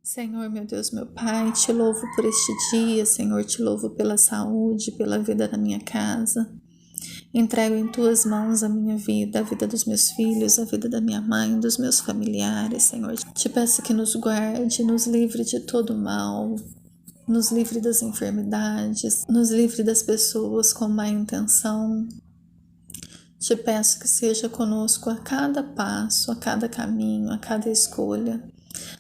Senhor, meu Deus, meu Pai, te louvo por este dia, Senhor, te louvo pela saúde, pela vida da minha casa. Entrego em tuas mãos a minha vida, a vida dos meus filhos, a vida da minha mãe, dos meus familiares, Senhor. Te peço que nos guarde, nos livre de todo mal, nos livre das enfermidades, nos livre das pessoas com má intenção. Te peço que seja conosco a cada passo, a cada caminho, a cada escolha.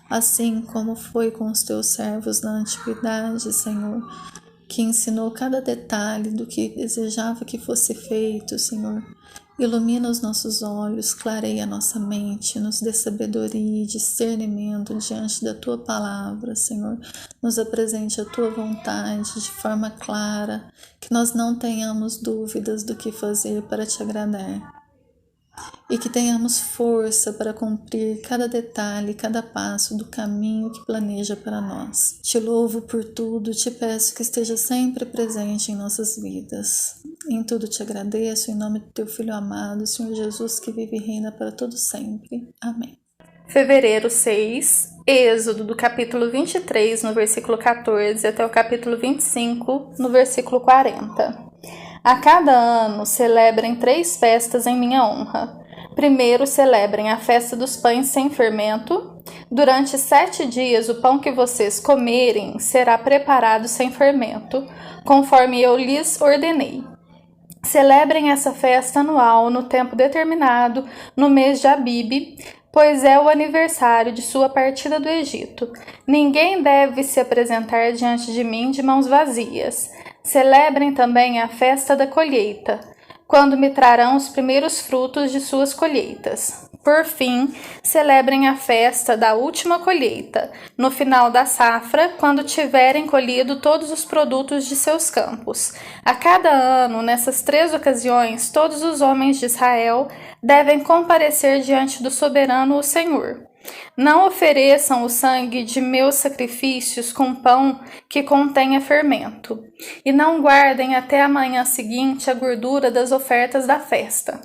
Assim como foi com os teus servos na antiguidade, Senhor, que ensinou cada detalhe do que desejava que fosse feito, Senhor. Ilumina os nossos olhos, clareia a nossa mente, nos dê sabedoria e discernimento diante da Tua palavra, Senhor. Nos apresente a Tua vontade de forma clara, que nós não tenhamos dúvidas do que fazer para Te agradar. E que tenhamos força para cumprir cada detalhe, cada passo do caminho que planeja para nós. Te louvo por tudo, te peço que esteja sempre presente em nossas vidas. Em tudo te agradeço, em nome do teu Filho amado, Senhor Jesus, que vive e reina para todo sempre. Amém. Fevereiro 6, Êxodo do capítulo 23, no versículo 14, até o capítulo 25, no versículo 40. A cada ano celebrem 3 festas em minha honra. Primeiro celebrem a festa dos pães sem fermento. Durante 7 dias o pão que vocês comerem será preparado sem fermento, conforme eu lhes ordenei. Celebrem essa festa anual no tempo determinado, no mês de Abibe, pois é o aniversário de sua partida do Egito. Ninguém deve se apresentar diante de mim de mãos vazias. Celebrem também a festa da colheita, quando me trarão os primeiros frutos de suas colheitas. Por fim, celebrem a festa da última colheita, no final da safra, quando tiverem colhido todos os produtos de seus campos. A cada ano, nessas 3 ocasiões, todos os homens de Israel devem comparecer diante do soberano, o Senhor. Não ofereçam o sangue de meus sacrifícios com pão que contenha fermento, e não guardem até a manhã seguinte a gordura das ofertas da festa.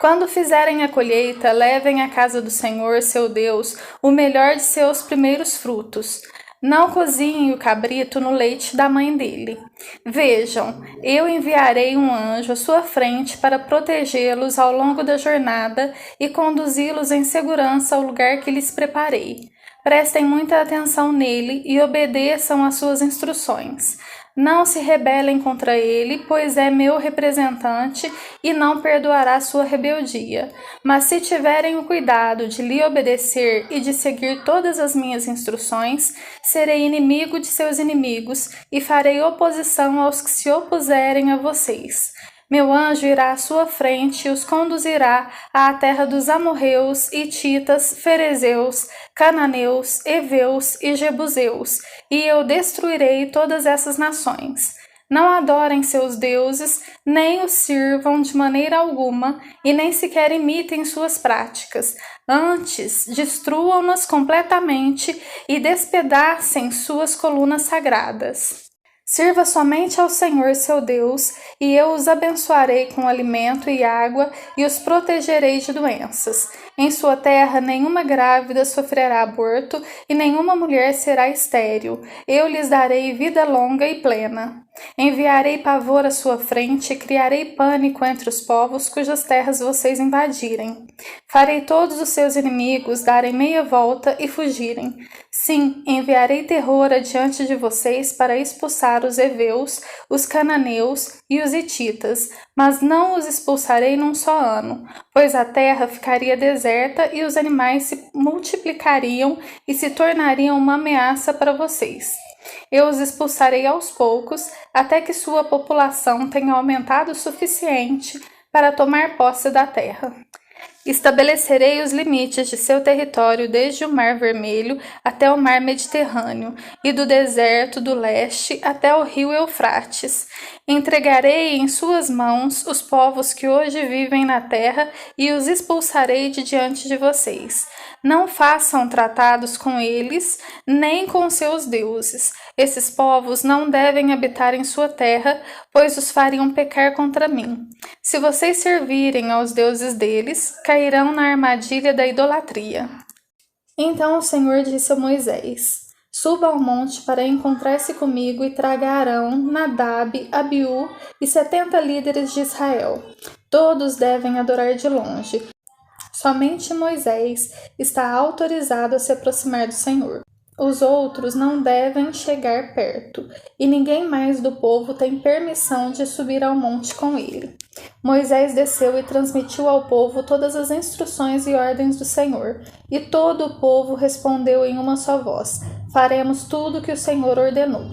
Quando fizerem a colheita, levem à casa do Senhor, seu Deus, o melhor de seus primeiros frutos. Não cozinhem o cabrito no leite da mãe dele. Vejam, eu enviarei um anjo à sua frente para protegê-los ao longo da jornada e conduzi-los em segurança ao lugar que lhes preparei. Prestem muita atenção nele e obedeçam às suas instruções. Não se rebelem contra ele, pois é meu representante e não perdoará sua rebeldia. Mas se tiverem o cuidado de lhe obedecer e de seguir todas as minhas instruções, serei inimigo de seus inimigos e farei oposição aos que se opuserem a vocês. Meu anjo irá à sua frente e os conduzirá à terra dos amorreus, hititas, ferezeus, cananeus, heveus e jebuseus, e eu destruirei todas essas nações. Não adorem seus deuses, nem os sirvam de maneira alguma, e nem sequer imitem suas práticas. Antes, destruam-nas completamente e despedacem suas colunas sagradas. Sirva somente ao Senhor seu Deus, e eu os abençoarei com alimento e água e os protegerei de doenças. Em sua terra nenhuma grávida sofrerá aborto e nenhuma mulher será estéril. Eu lhes darei vida longa e plena. Enviarei pavor à sua frente e criarei pânico entre os povos cujas terras vocês invadirem. Farei todos os seus inimigos darem meia volta e fugirem. Sim, enviarei terror adiante de vocês para expulsar os heveus, os cananeus e os hititas, mas não os expulsarei num só ano, pois a terra ficaria deserta e os animais se multiplicariam e se tornariam uma ameaça para vocês. Eu os expulsarei aos poucos, até que sua população tenha aumentado o suficiente para tomar posse da terra. Estabelecerei os limites de seu território desde o Mar Vermelho até o Mar Mediterrâneo, e do deserto do leste até o rio Eufrates. Entregarei em suas mãos os povos que hoje vivem na terra e os expulsarei de diante de vocês. Não façam tratados com eles, nem com seus deuses. Esses povos não devem habitar em sua terra, pois os fariam pecar contra mim. Se vocês servirem aos deuses deles, cairão na armadilha da idolatria. Então o Senhor disse a Moisés: Suba ao monte para encontrar-se comigo e traga Arão, Nadab, Abiú e 70 líderes de Israel. Todos devem adorar de longe. Somente Moisés está autorizado a se aproximar do Senhor. Os outros não devem chegar perto, e ninguém mais do povo tem permissão de subir ao monte com ele. Moisés desceu e transmitiu ao povo todas as instruções e ordens do Senhor, e todo o povo respondeu em uma só voz: faremos tudo o que o Senhor ordenou.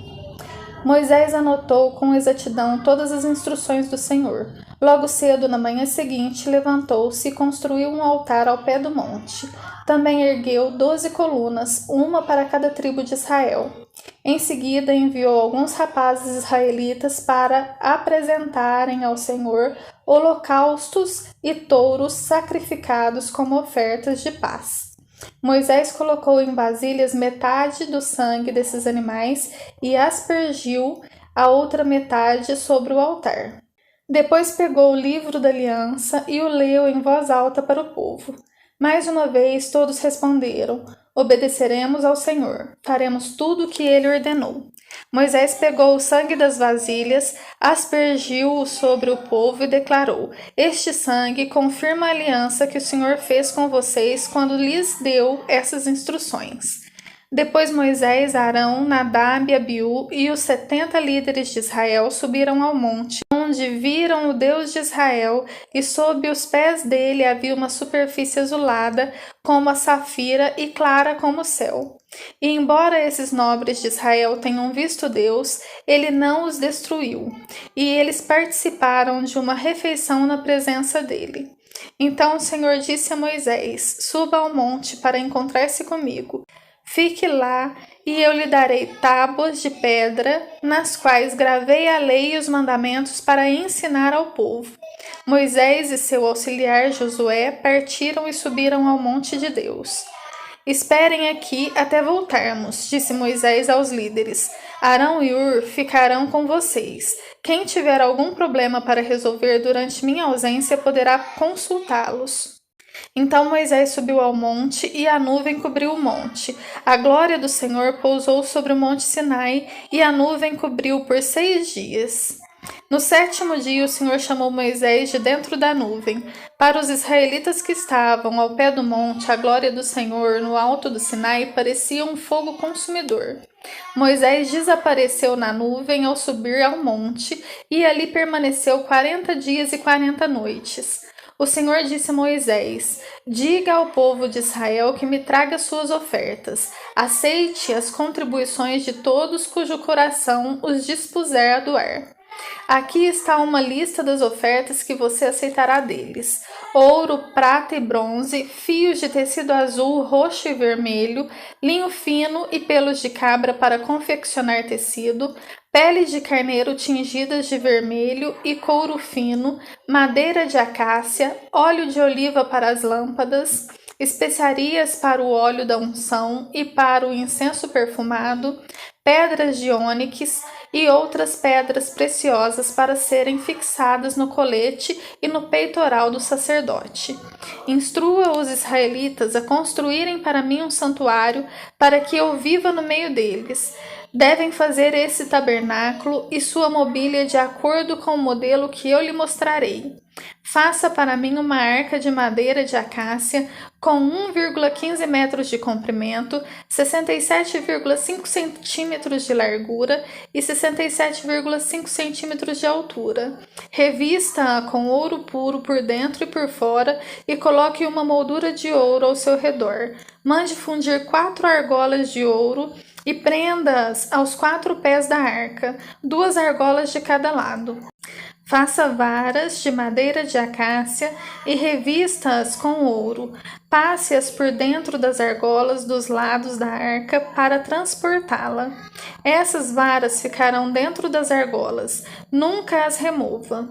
Moisés anotou com exatidão todas as instruções do Senhor. Logo cedo, na manhã seguinte, levantou-se e construiu um altar ao pé do monte. Também ergueu 12 colunas, uma para cada tribo de Israel. Em seguida, enviou alguns rapazes israelitas para apresentarem ao Senhor holocaustos e touros sacrificados como ofertas de paz. Moisés colocou em vasilhas metade do sangue desses animais e aspergiu a outra metade sobre o altar. Depois pegou o livro da aliança e o leu em voz alta para o povo. Mais uma vez todos responderam: obedeceremos ao Senhor, faremos tudo o que ele ordenou. Moisés pegou o sangue das vasilhas, aspergiu-o sobre o povo e declarou: este sangue confirma a aliança que o Senhor fez com vocês quando lhes deu essas instruções. Depois Moisés, Arão, Nadab, Abiú e os 70 líderes de Israel subiram ao monte, onde viram o Deus de Israel, e sob os pés dele havia uma superfície azulada como a safira e clara como o céu. E embora esses nobres de Israel tenham visto Deus, ele não os destruiu, e eles participaram de uma refeição na presença dele. Então o Senhor disse a Moisés: suba ao monte para encontrar-se comigo. Fique lá, e eu lhe darei tábuas de pedra, nas quais gravei a lei e os mandamentos para ensinar ao povo. Moisés e seu auxiliar Josué partiram e subiram ao monte de Deus. Esperem aqui até voltarmos, disse Moisés aos líderes. Arão e Hur ficarão com vocês. Quem tiver algum problema para resolver durante minha ausência poderá consultá-los. Então Moisés subiu ao monte e a nuvem cobriu o monte. A glória do Senhor pousou sobre o monte Sinai e a nuvem cobriu por 6 dias. No 7º dia o Senhor chamou Moisés de dentro da nuvem. Para os israelitas que estavam ao pé do monte, a glória do Senhor no alto do Sinai parecia um fogo consumidor. Moisés desapareceu na nuvem ao subir ao monte e ali permaneceu 40 dias e 40 noites. O Senhor disse a Moisés: diga ao povo de Israel que me traga suas ofertas. Aceite as contribuições de todos cujo coração os dispuser a doar. Aqui está uma lista das ofertas que você aceitará deles: ouro, prata e bronze, fios de tecido azul, roxo e vermelho, linho fino e pelos de cabra para confeccionar tecido, peles de carneiro tingidas de vermelho e couro fino, madeira de acácia, óleo de oliva para as lâmpadas, especiarias para o óleo da unção e para o incenso perfumado, pedras de ônix e outras pedras preciosas para serem fixadas no colete e no peitoral do sacerdote. Instrua os israelitas a construírem para mim um santuário para que eu viva no meio deles. Devem fazer esse tabernáculo e sua mobília de acordo com o modelo que eu lhe mostrarei. Faça para mim uma arca de madeira de acácia com 1,15 metros de comprimento, 67,5 centímetros de largura e 67,5 centímetros de altura. Revista-a com ouro puro por dentro e por fora e coloque uma moldura de ouro ao seu redor. Mande fundir 4 argolas de ouro e prenda-as aos 4 pés da arca, 2 argolas de cada lado. Faça varas de madeira de acácia e revista-as com ouro. Passe-as por dentro das argolas dos lados da arca para transportá-la. Essas varas ficarão dentro das argolas. Nunca as remova.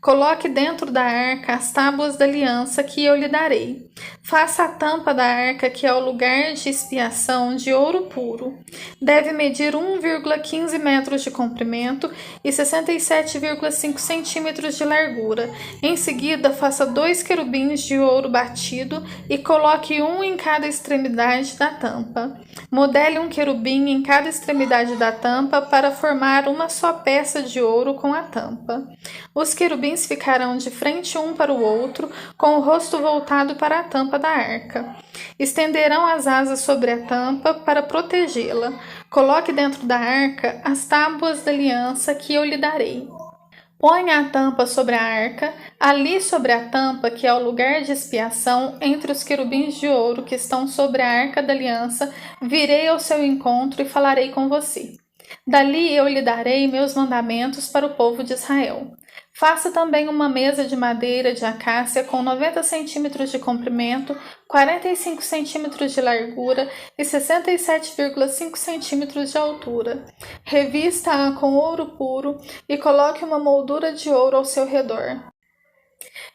Coloque dentro da arca as tábuas da aliança que eu lhe darei. Faça a tampa da arca, que é o lugar de expiação, de ouro puro. Deve medir 1,15 metros de comprimento e 67,5 centímetros de largura. Em seguida, faça 2 querubins de ouro batido e coloque um em cada extremidade da tampa. Modele um querubim em cada extremidade da tampa para formar uma só peça de ouro com a tampa. Os querubins ficarão de frente um para o outro, com o rosto voltado para a tampa da arca. Estenderão as asas sobre a tampa para protegê-la. Coloque dentro da arca as tábuas da aliança que eu lhe darei. Ponha a tampa sobre a arca, ali sobre a tampa, que é o lugar de expiação, entre os querubins de ouro que estão sobre a arca da aliança, virei ao seu encontro e falarei com você. Dali eu lhe darei meus mandamentos para o povo de Israel. Faça também uma mesa de madeira de acácia com 90 centímetros de comprimento, 45 centímetros de largura e 67,5 centímetros de altura. Revista-a com ouro puro e coloque uma moldura de ouro ao seu redor.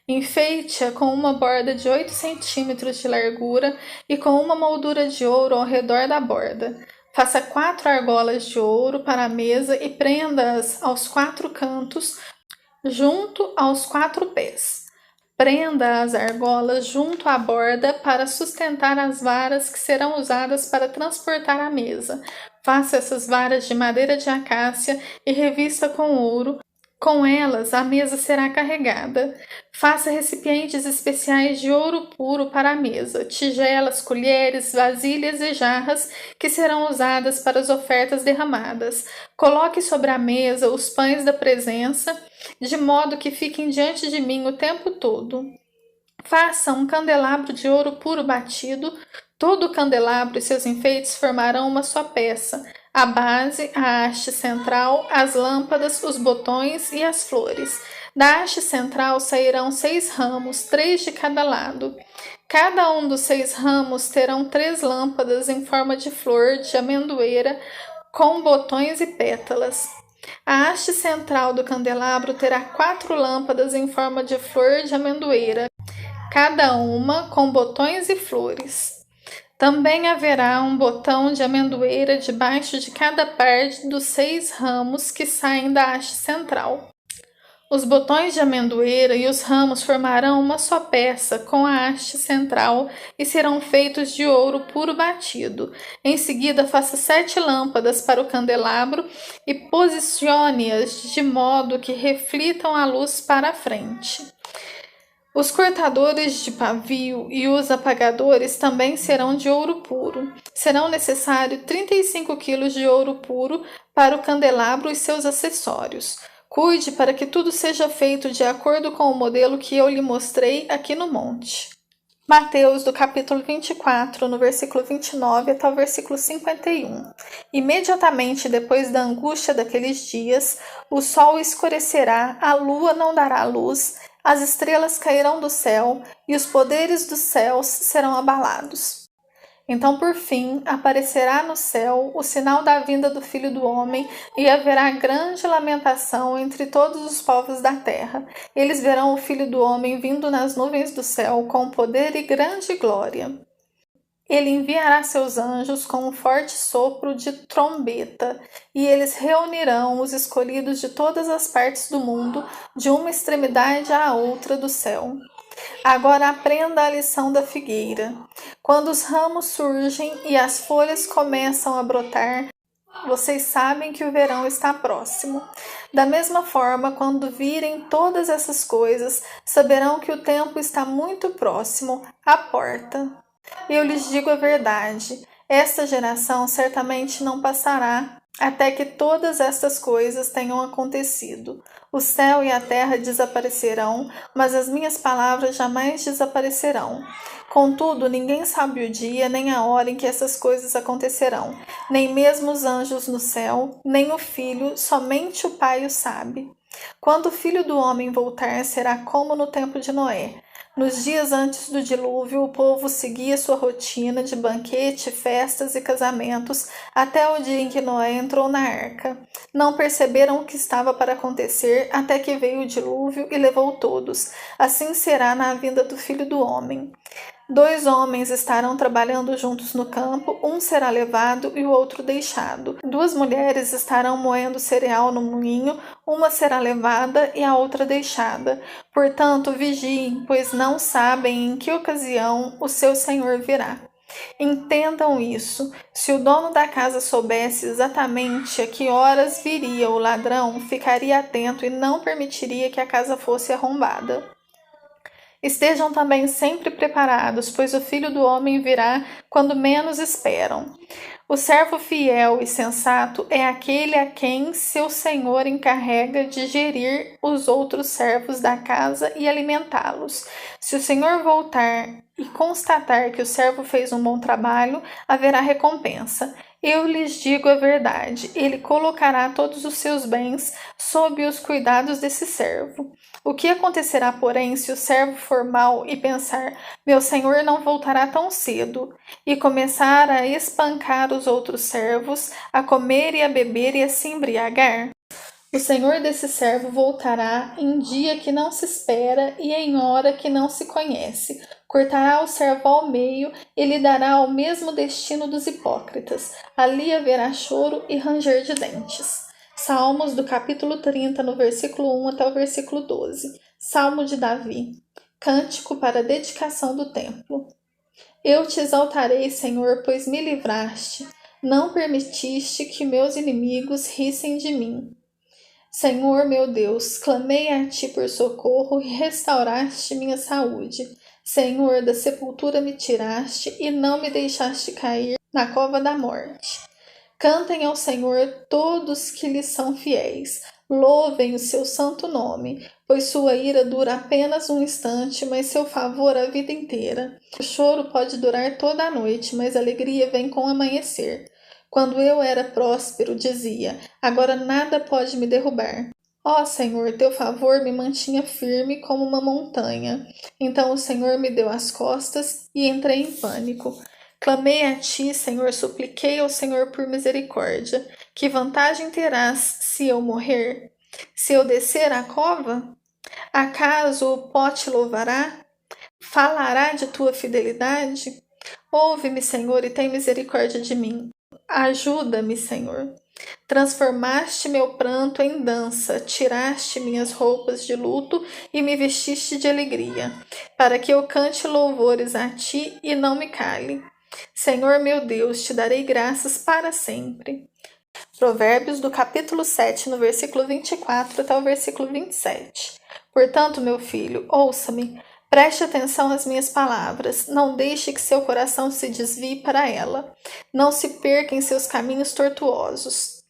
Enfeite-a com uma borda de 8 centímetros de largura e com uma moldura de ouro ao redor da borda. Faça 4 argolas de ouro para a mesa e prenda-as aos 4 cantos, junto aos 4 pés. Prenda as argolas junto à borda para sustentar as varas que serão usadas para transportar a mesa. Faça essas varas de madeira de acácia e revista com ouro. Com elas, a mesa será carregada. Faça recipientes especiais de ouro puro para a mesa, tigelas, colheres, vasilhas e jarras que serão usadas para as ofertas derramadas. Coloque sobre a mesa os pães da presença, de modo que fiquem diante de mim o tempo todo. Faça um candelabro de ouro puro batido. Todo o candelabro e seus enfeites formarão uma só peça. A base, a haste central, as lâmpadas, os botões e as flores. Da haste central sairão 6 ramos, 3 de cada lado. Cada um dos 6 ramos terão 3 lâmpadas em forma de flor de amendoeira, com botões e pétalas. A haste central do candelabro terá 4 lâmpadas em forma de flor de amendoeira, cada uma com botões e flores. Também haverá um botão de amendoeira debaixo de cada par dos 6 ramos que saem da haste central. Os botões de amendoeira e os ramos formarão uma só peça com a haste central e serão feitos de ouro puro batido. Em seguida, faça 7 lâmpadas para o candelabro e posicione-as de modo que reflitam a luz para a frente. Os cortadores de pavio e os apagadores também serão de ouro puro. Serão necessários 35 kg de ouro puro para o candelabro e seus acessórios. Cuide para que tudo seja feito de acordo com o modelo que eu lhe mostrei aqui no monte. Mateus, do capítulo 24, no versículo 29 até o versículo 51. Imediatamente depois da angústia daqueles dias, o sol escurecerá, a lua não dará luz, as estrelas cairão do céu e os poderes dos céus serão abalados. Então, por fim, aparecerá no céu o sinal da vinda do Filho do Homem e haverá grande lamentação entre todos os povos da terra. Eles verão o Filho do Homem vindo nas nuvens do céu com poder e grande glória. Ele enviará seus anjos com um forte sopro de trombeta, e eles reunirão os escolhidos de todas as partes do mundo, de uma extremidade à outra do céu. Agora aprenda a lição da figueira. Quando os ramos surgem e as folhas começam a brotar, vocês sabem que o verão está próximo. Da mesma forma, quando virem todas essas coisas, saberão que o tempo está muito próximo, à porta. Eu lhes digo a verdade, esta geração certamente não passará até que todas estas coisas tenham acontecido. O céu e a terra desaparecerão, mas as minhas palavras jamais desaparecerão. Contudo, ninguém sabe o dia nem a hora em que essas coisas acontecerão, nem mesmo os anjos no céu, nem o Filho, somente o Pai o sabe. Quando o Filho do Homem voltar, será como no tempo de Noé. Nos dias antes do dilúvio, o povo seguia sua rotina de banquete, festas e casamentos até o dia em que Noé entrou na arca. Não perceberam o que estava para acontecer até que veio o dilúvio e levou todos. Assim será na vinda do Filho do Homem. 2 homens estarão trabalhando juntos no campo, um será levado e o outro deixado. 2 mulheres estarão moendo cereal no moinho, uma será levada e a outra deixada. Portanto, vigiem, pois não sabem em que ocasião o seu senhor virá. Entendam isso. Se o dono da casa soubesse exatamente a que horas viria o ladrão, ficaria atento e não permitiria que a casa fosse arrombada. Estejam também sempre preparados, pois o Filho do Homem virá quando menos esperam. O servo fiel e sensato é aquele a quem seu senhor encarrega de gerir os outros servos da casa e alimentá-los. Se o senhor voltar e constatar que o servo fez um bom trabalho, haverá recompensa. Eu lhes digo a verdade, ele colocará todos os seus bens sob os cuidados desse servo. O que acontecerá, porém, se o servo for mau e pensar, meu senhor não voltará tão cedo, e começar a espancar os outros servos, a comer e a beber e a se embriagar? O senhor desse servo voltará em dia que não se espera e em hora que não se conhece. Cortará o servo ao meio e lhe dará o mesmo destino dos hipócritas. Ali haverá choro e ranger de dentes. Salmos do capítulo 30, no versículo 1 até o versículo 12. Salmo de Davi. Cântico para a dedicação do templo. Eu te exaltarei, Senhor, pois me livraste. Não permitiste que meus inimigos rissem de mim. Senhor meu Deus, clamei a ti por socorro e restauraste minha saúde. Senhor, da sepultura me tiraste e não me deixaste cair na cova da morte. Cantem ao Senhor todos que lhe são fiéis. Louvem o seu santo nome, pois sua ira dura apenas um instante, mas seu favor a vida inteira. O choro pode durar toda a noite, mas a alegria vem com o amanhecer. Quando eu era próspero, dizia, agora nada pode me derrubar. Ó Senhor, teu favor me mantinha firme como uma montanha. Então o Senhor me deu as costas e entrei em pânico. Clamei a ti, Senhor, supliquei ao Senhor por misericórdia. Que vantagem terás se eu morrer? Se eu descer à cova? Acaso o pó te louvará? Falará de tua fidelidade? Ouve-me, Senhor, e tem misericórdia de mim. Ajuda-me, Senhor. Transformaste meu pranto em dança, tiraste minhas roupas de luto e me vestiste de alegria, para que eu cante louvores a ti e não me cale. Senhor meu Deus, te darei graças para sempre. Provérbios do capítulo 7, no versículo 24 até o versículo 27. Portanto, meu filho, ouça-me. Preste atenção às minhas palavras, não deixe que seu coração se desvie para ela, não se perca em seus caminhos tortuosos,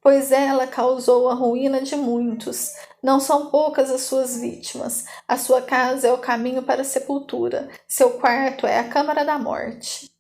pois ela causou a ruína de muitos, não são poucas as suas vítimas, a sua casa é o caminho para a sepultura, seu quarto é a câmara da morte.